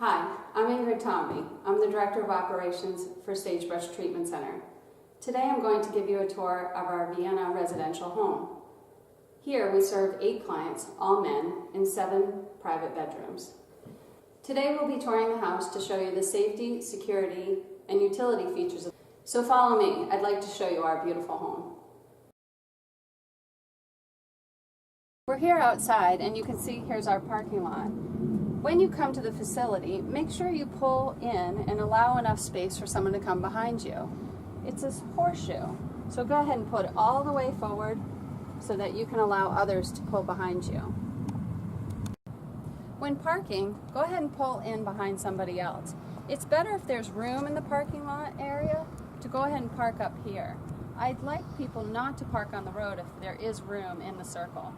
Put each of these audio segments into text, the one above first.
Hi, I'm Ingrid Tomney. I'm the Director of Operations for Sagebrush Treatment Center. Today I'm going to give you a tour of our Vienna Residential home. Here we serve 8 clients, all men, in 7 private bedrooms. Today we'll be touring the house to show you the safety, security, and utility features. So follow me. I'd like to show you our beautiful home. We're here outside and you can see here's our parking lot. When you come to the facility, make sure you pull in and allow enough space for someone to come behind you. It's a horseshoe, so go ahead and put it all the way forward so that you can allow others to pull behind you. When parking, go ahead and pull in behind somebody else. It's better if there's room in the parking lot area to go ahead and park up here. I'd like people not to park on the road if there is room in the circle.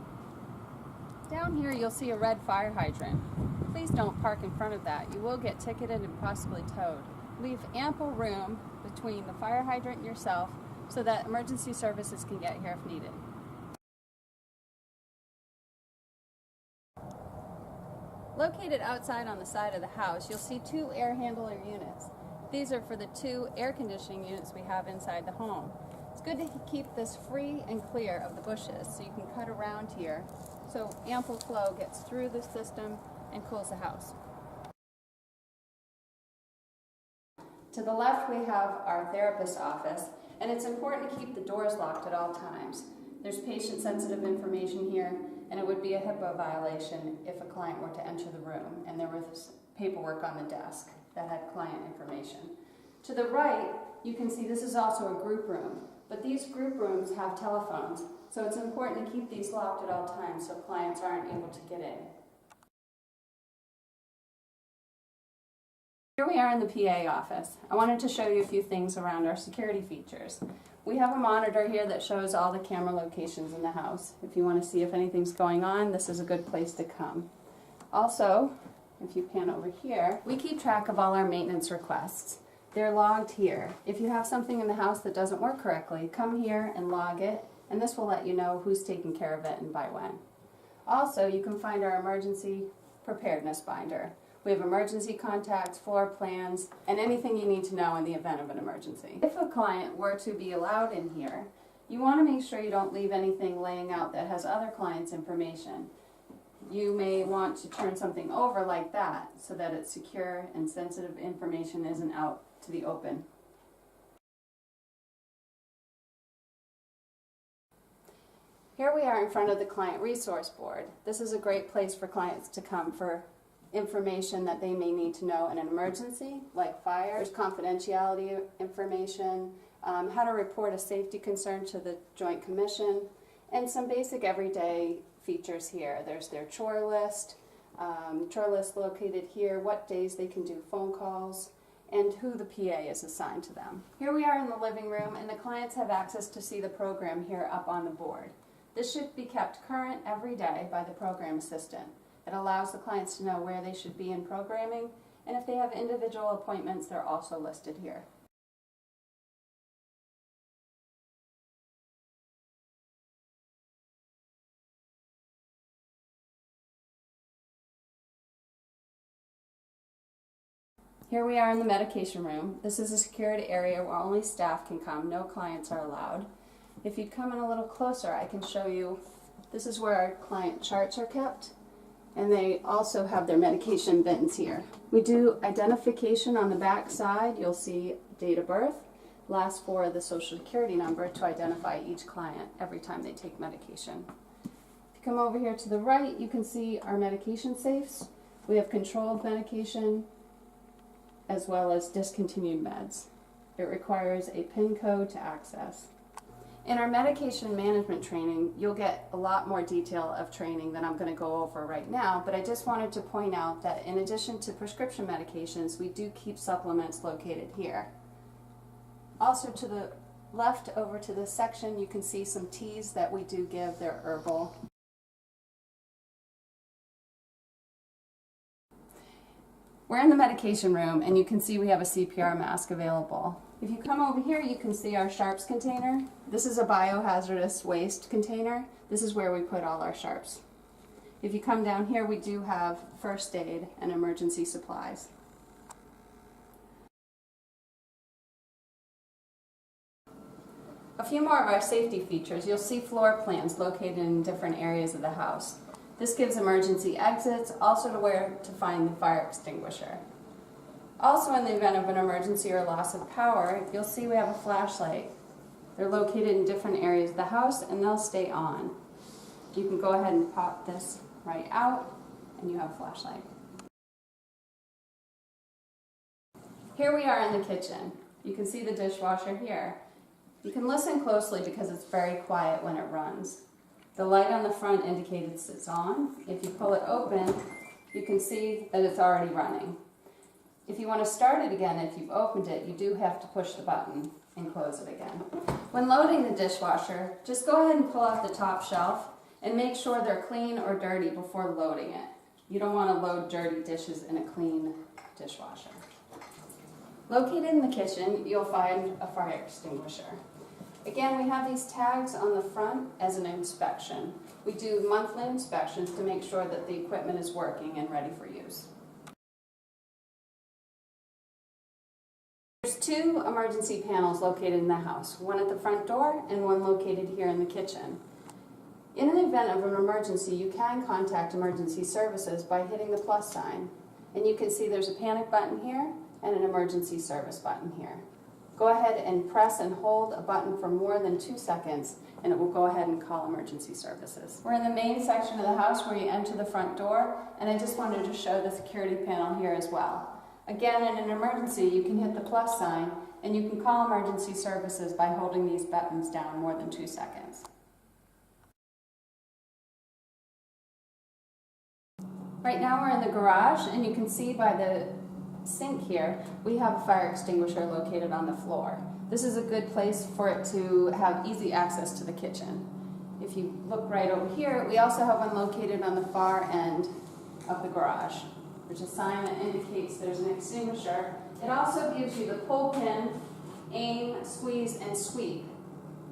Down here you'll see a red fire hydrant. Please don't park in front of that. You will get ticketed and possibly towed. Leave ample room between the fire hydrant and yourself so that emergency services can get here if needed. Located outside on the side of the house, you'll see 2 air handler units. These are for the 2 air conditioning units we have inside the home. It's good to keep this free and clear of the bushes so you can cut around here so ample flow gets through the system and cools the house. To the left we have our therapist's office, and it's important to keep the doors locked at all times. There's patient-sensitive information here, and it would be a HIPAA violation if a client were to enter the room and there was paperwork on the desk that had client information. To the right, you can see this is also a group room, but these group rooms have telephones, so it's important to keep these locked at all times so clients aren't able to get in. Here we are in the PA office. I wanted to show you a few things around our security features. We have a monitor here that shows all the camera locations in the house. If you want to see if anything's going on, this is a good place to come. Also, if you pan over here, we keep track of all our maintenance requests. They're logged here. If you have something in the house that doesn't work correctly, come here and log it, and this will let you know who's taking care of it and by when. Also, you can find our emergency preparedness binder. We have emergency contacts, floor plans, and anything you need to know in the event of an emergency. If a client were to be allowed in here, you want to make sure you don't leave anything laying out that has other clients' information. You may want to turn something over like that so that it's secure and sensitive information isn't out to the open. Here we are in front of the Client Resource Board. This is a great place for clients to come for information that they may need to know in an emergency, like fire. There's confidentiality information, how to report a safety concern to the Joint Commission, and some basic everyday features here. There's their chore list located here, what days they can do phone calls, and who the PA is assigned to them. Here we are in the living room, and the clients have access to see the program here up on the board. This should be kept current every day by the program assistant. It allows the clients to know where they should be in programming, and if they have individual appointments, they're also listed here. Here we are in the medication room. This is a secured area where only staff can come. No clients are allowed. If you come in a little closer, I can show you. This is where our client charts are kept. And they also have their medication bins here. We do identification on the back side. You'll see date of birth, last 4 of the social security number to identify each client every time they take medication. If you come over here to the right, you can see our medication safes. We have controlled medication as well as discontinued meds. It requires a PIN code to access. In our medication management training, you'll get a lot more detail of training than I'm going to go over right now, but I just wanted to point out that in addition to prescription medications, we do keep supplements located here. Also to the left over to this section, you can see some teas that we do give. They're herbal. We're in the medication room, and you can see we have a CPR mask available. If you come over here, you can see our sharps container. This is a biohazardous waste container. This is where we put all our sharps. If you come down here, we do have first aid and emergency supplies. A few more of our safety features. You'll see floor plans located in different areas of the house. This gives emergency exits, also to where to find the fire extinguisher. Also, in the event of an emergency or loss of power, you'll see we have a flashlight. They're located in different areas of the house and they'll stay on. You can go ahead and pop this right out and you have a flashlight. Here we are in the kitchen. You can see the dishwasher here. You can listen closely because it's very quiet when it runs. The light on the front indicates it's on. If you pull it open, you can see that it's already running. If you want to start it again, if you've opened it, you do have to push the button and close it again. When loading the dishwasher, just go ahead and pull out the top shelf and make sure they're clean or dirty before loading it. You don't want to load dirty dishes in a clean dishwasher. Located in the kitchen, you'll find a fire extinguisher. Again, we have these tags on the front as an inspection. We do monthly inspections to make sure that the equipment is working and ready for use. There's two emergency panels located in the house, one at the front door and one located here in the kitchen. In an event of an emergency, you can contact emergency services by hitting the plus sign. And you can see there's a panic button here and an emergency service button here. Go ahead and press and hold a button for more than 2 seconds and it will go ahead and call emergency services. We're in the main section of the house where you enter the front door, and I just wanted to show the security panel here as well. Again, in an emergency, you can hit the plus sign and you can call emergency services by holding these buttons down more than 2 seconds. Right now we're in the garage, and you can see by the sink here, we have a fire extinguisher located on the floor. This is a good place for it to have easy access to the kitchen. If you look right over here, we also have one located on the far end of the garage. There's a sign that indicates there's an extinguisher. It also gives you the pull pin, aim, squeeze, and sweep.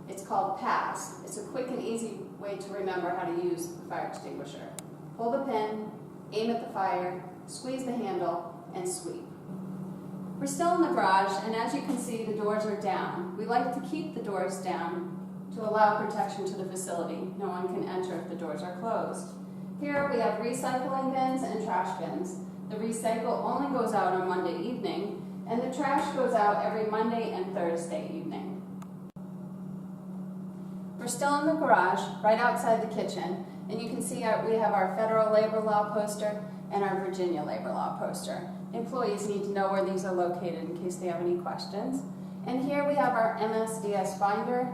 It's called PASS. It's a quick and easy way to remember how to use the fire extinguisher. Pull the pin, aim at the fire, squeeze the handle, and sweep. We're still in the garage, and as you can see, the doors are down. We like to keep the doors down to allow protection to the facility. No one can enter if the doors are closed. Here we have recycling bins and trash bins. The recycle only goes out on Monday evening, and the trash goes out every Monday and Thursday evening. We're still in the garage, right outside the kitchen, and you can see we have our federal labor law poster and our Virginia labor law poster. Employees need to know where these are located in case they have any questions. And here we have our MSDS binder.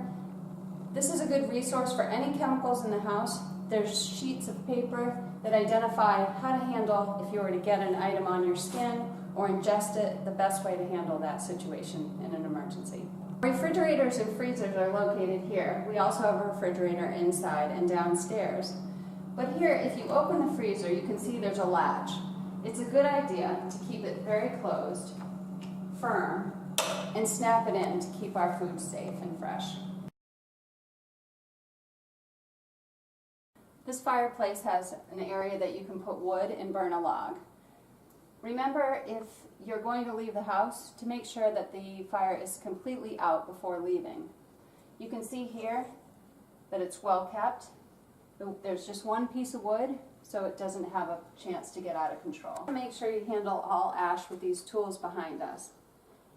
This is a good resource for any chemicals in the house. There's sheets of paper that identify how to handle if you were to get an item on your skin or ingest it, the best way to handle that situation in an emergency. Refrigerators and freezers are located here. We also have a refrigerator inside and downstairs. But here, if you open the freezer, you can see there's a latch. It's a good idea to keep it very closed, firm, and snap it in to keep our food safe and fresh. This fireplace has an area that you can put wood and burn a log. Remember, if you're going to leave the house, to make sure that the fire is completely out before leaving. You can see here that it's well kept. There's just one piece of wood, so it doesn't have a chance to get out of control. Make sure you handle all ash with these tools behind us.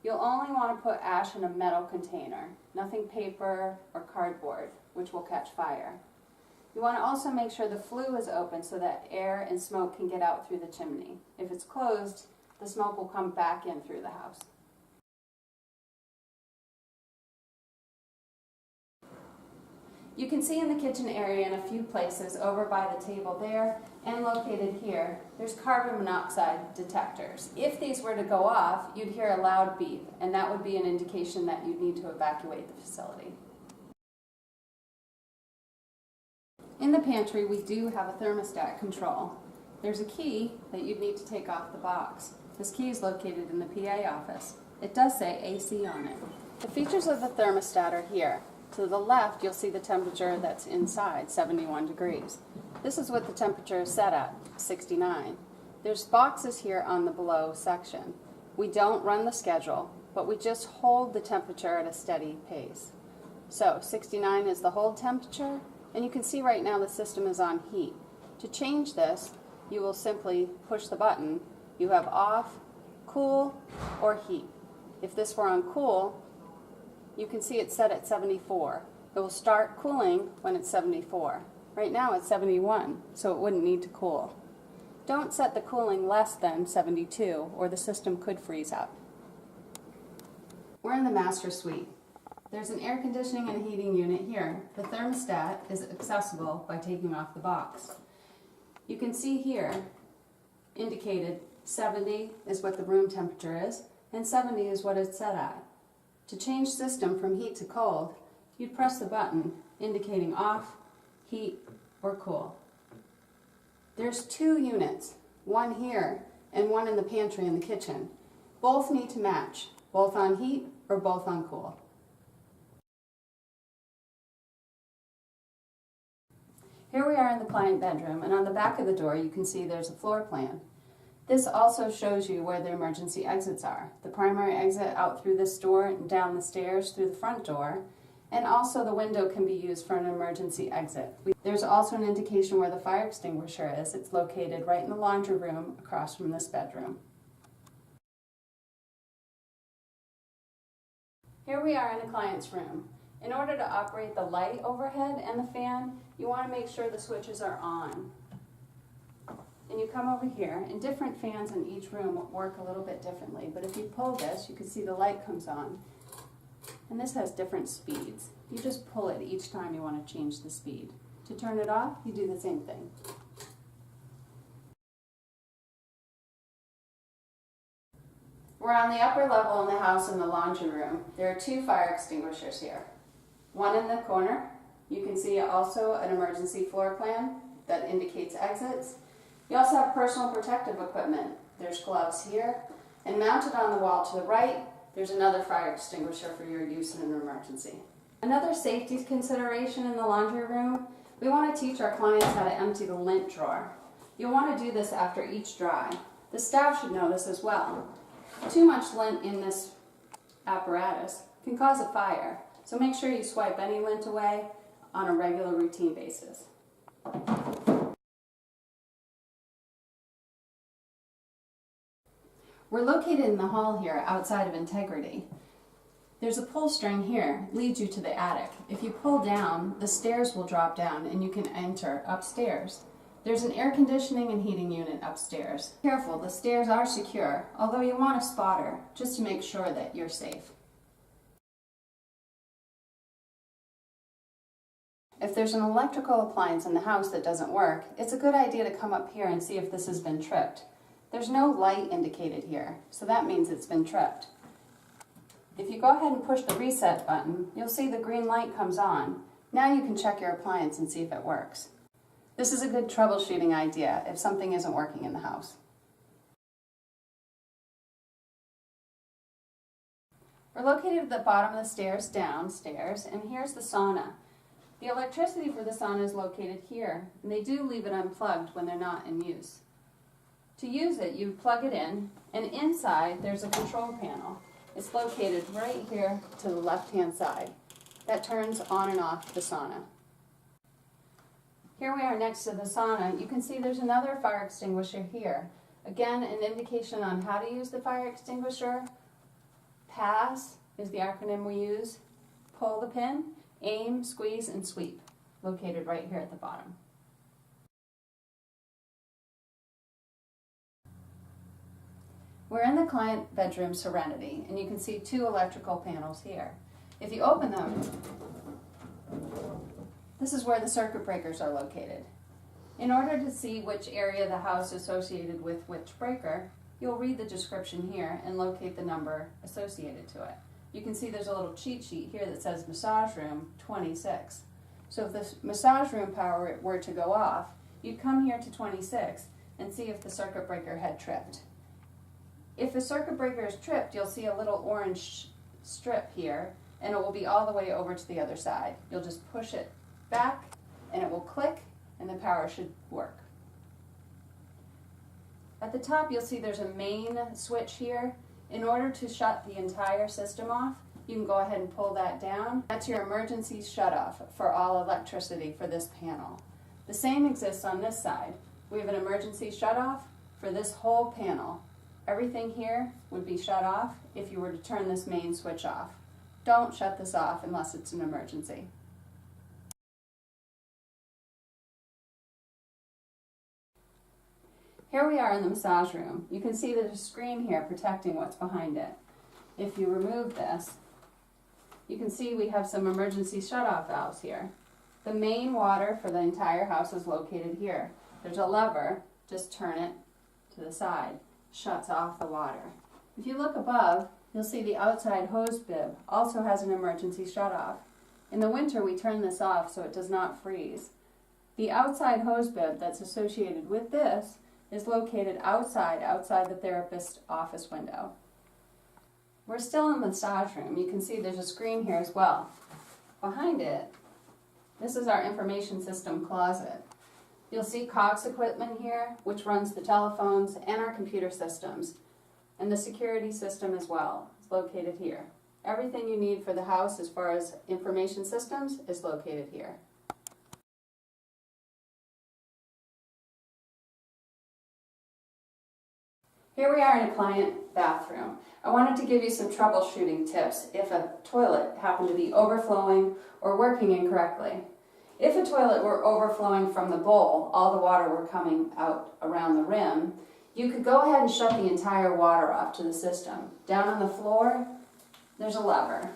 You'll only want to put ash in a metal container, nothing paper or cardboard, which will catch fire. You want to also make sure the flue is open so that air and smoke can get out through the chimney. If it's closed, the smoke will come back in through the house. You can see in the kitchen area in a few places, over by the table there and located here, there's carbon monoxide detectors. If these were to go off, you'd hear a loud beep, and that would be an indication that you'd need to evacuate the facility. In the pantry, we do have a thermostat control. There's a key that you'd need to take off the box. This key is located in the PA office. It does say AC on it. The features of the thermostat are here. To the left, you'll see the temperature that's inside, 71 degrees. This is what the temperature is set at, 69. There's boxes here on the below section. We don't run the schedule, but we just hold the temperature at a steady pace. So 69 is the hold temperature, and you can see right now the system is on heat. To change this, you will simply push the button. You have off, cool, or heat. If this were on cool, you can see it's set at 74. It will start cooling when it's 74. Right now it's 71, so it wouldn't need to cool. Don't set the cooling less than 72, or the system could freeze up. We're in the master suite. There's an air conditioning and heating unit here. The thermostat is accessible by taking off the box. You can see here, indicated 70 is what the room temperature is, and 70 is what it's set at. To change system from heat to cold, you'd press the button indicating off, heat, or cool. There's two units, one here and one in the pantry in the kitchen. Both need to match, both on heat or both on cool. Here we are in the client bedroom, and on the back of the door you can see there's a floor plan. This also shows you where the emergency exits are. The primary exit out through this door and down the stairs through the front door, and also the window can be used for an emergency exit. There's also an indication where the fire extinguisher is. It's located right in the laundry room across from this bedroom. Here we are in the client's room. In order to operate the light overhead and the fan, you want to make sure the switches are on. And you come over here, and different fans in each room work a little bit differently, but if you pull this, you can see the light comes on. And this has different speeds. You just pull it each time you want to change the speed. To turn it off, you do the same thing. We're on the upper level in the house in the laundry room. There are two fire extinguishers here. One in the corner. You can see also an emergency floor plan that indicates exits. You also have personal protective equipment. There's gloves here, and mounted on the wall to the right, there's another fire extinguisher for your use in an emergency. Another safety consideration in the laundry room, we want to teach our clients how to empty the lint drawer. You'll want to do this after each dry. The staff should know this as well. Too much lint in this apparatus can cause a fire, so make sure you swipe any lint away on a regular routine basis. We're located in the hall here outside of Integrity. There's a pull string here, leads you to the attic. If you pull down, the stairs will drop down and you can enter upstairs. There's an air conditioning and heating unit upstairs. Careful, the stairs are secure, although you want a spotter just to make sure that you're safe. If there's an electrical appliance in the house that doesn't work, it's a good idea to come up here and see if this has been tripped. There's no light indicated here, so that means it's been tripped. If you go ahead and push the reset button, you'll see the green light comes on. Now you can check your appliance and see if it works. This is a good troubleshooting idea if something isn't working in the house. We're located at the bottom of the stairs, downstairs, and here's the sauna. The electricity for the sauna is located here, and they do leave it unplugged when they're not in use. To use it, you plug it in, and inside there's a control panel. It's located right here to the left-hand side. That turns on and off the sauna. Here we are next to the sauna. You can see there's another fire extinguisher here. Again, an indication on how to use the fire extinguisher. PASS is the acronym we use. Pull the pin, aim, squeeze, and sweep. Located right here at the bottom. We're in the client bedroom Serenity, and you can see two electrical panels here. If you open them, this is where the circuit breakers are located. In order to see which area of the house is associated with which breaker, you'll read the description here and locate the number associated to it. You can see there's a little cheat sheet here that says massage room 26. So if the massage room power were to go off, you'd come here to 26 and see if the circuit breaker had tripped. If the circuit breaker is tripped, you'll see a little orange strip here and it will be all the way over to the other side. You'll just push it back and it will click and the power should work. At the top you'll see there's a main switch here. In order to shut the entire system off, you can go ahead and pull that down. That's your emergency shutoff for all electricity for this panel. The same exists on this side. We have an emergency shutoff for this whole panel. Everything here would be shut off if you were to turn this main switch off. Don't shut this off unless it's an emergency. Here we are in the massage room. You can see there's a screen here protecting what's behind it. If you remove this, you can see we have some emergency shutoff valves here. The main water for the entire house is located here. There's a lever, just turn it to the side, shuts off the water. If you look above, you'll see the outside hose bib also has an emergency shutoff. In the winter we turn this off so it does not freeze. The outside hose bib that's associated with this is located outside the therapist's office window. We're still in the massage room. You can see there's a screen here as well. Behind it, this is our information system closet. You'll see Cox equipment here, which runs the telephones and our computer systems, and the security system as well. It's located here. Everything you need for the house as far as information systems is located here. Here we are in a client bathroom. I wanted to give you some troubleshooting tips if a toilet happened to be overflowing or working incorrectly. If a toilet were overflowing from the bowl, all the water were coming out around the rim, you could go ahead and shut the entire water off to the system. Down on the floor, there's a lever.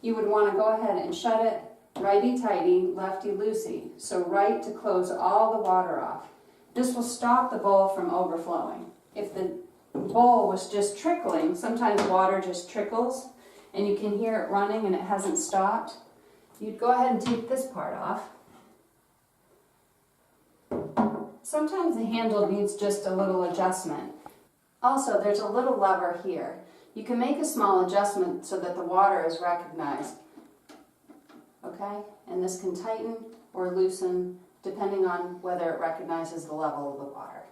You would want to go ahead and shut it righty-tighty, lefty-loosey, so right to close all the water off. This will stop the bowl from overflowing. If the bowl was just trickling, sometimes water just trickles and you can hear it running and it hasn't stopped, you'd go ahead and take this part off. Sometimes the handle needs just a little adjustment. Also, there's a little lever here. You can make a small adjustment so that the water is recognized. Okay? And this can tighten or loosen depending on whether it recognizes the level of the water.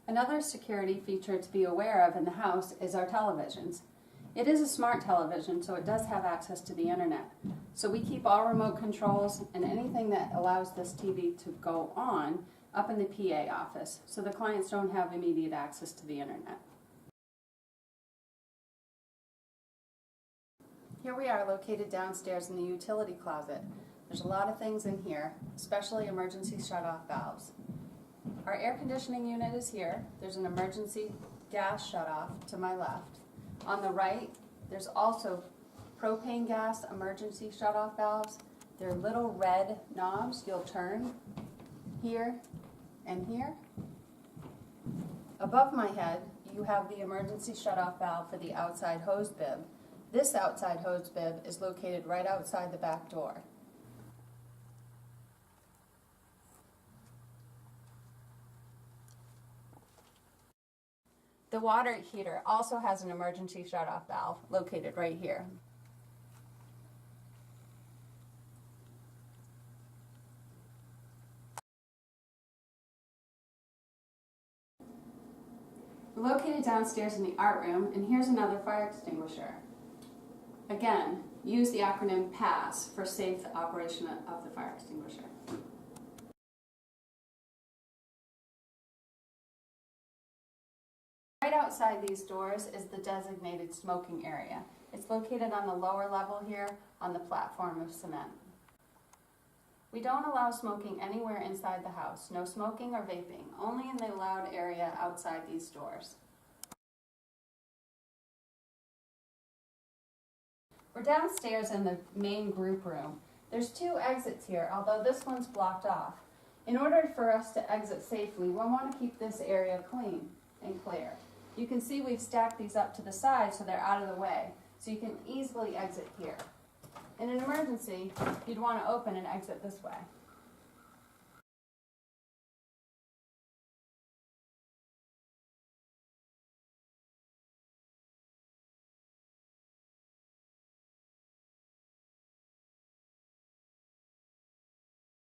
Another security feature to be aware of in the house is our televisions. It is a smart television, so it does have access to the internet. So we keep all remote controls and anything that allows this TV to go on up in the PA office, so the clients don't have immediate access to the internet. Here we are located downstairs in the utility closet. There's a lot of things in here, especially emergency shutoff valves. Our air conditioning unit is here. There's an emergency gas shutoff to my left. On the right, there's also propane gas emergency shutoff valves. They're little red knobs you'll turn here and here. Above my head, you have the emergency shutoff valve for the outside hose bib. This outside hose bib is located right outside the back door. The water heater also has an emergency shutoff valve located right here. We're located downstairs in the art room, and here's another fire extinguisher. Again, use the acronym PASS for safe operation of the fire extinguisher. Right outside these doors is the designated smoking area. It's located on the lower level here on the platform of cement. We don't allow smoking anywhere inside the house. No smoking or vaping, only in the allowed area outside these doors. We're downstairs in the main group room. There's 2 exits here, although this one's blocked off. In order for us to exit safely, we'll want to keep this area clean and clear. You can see we've stacked these up to the side so they're out of the way, so you can easily exit here. In an emergency, you'd want to open and exit this way.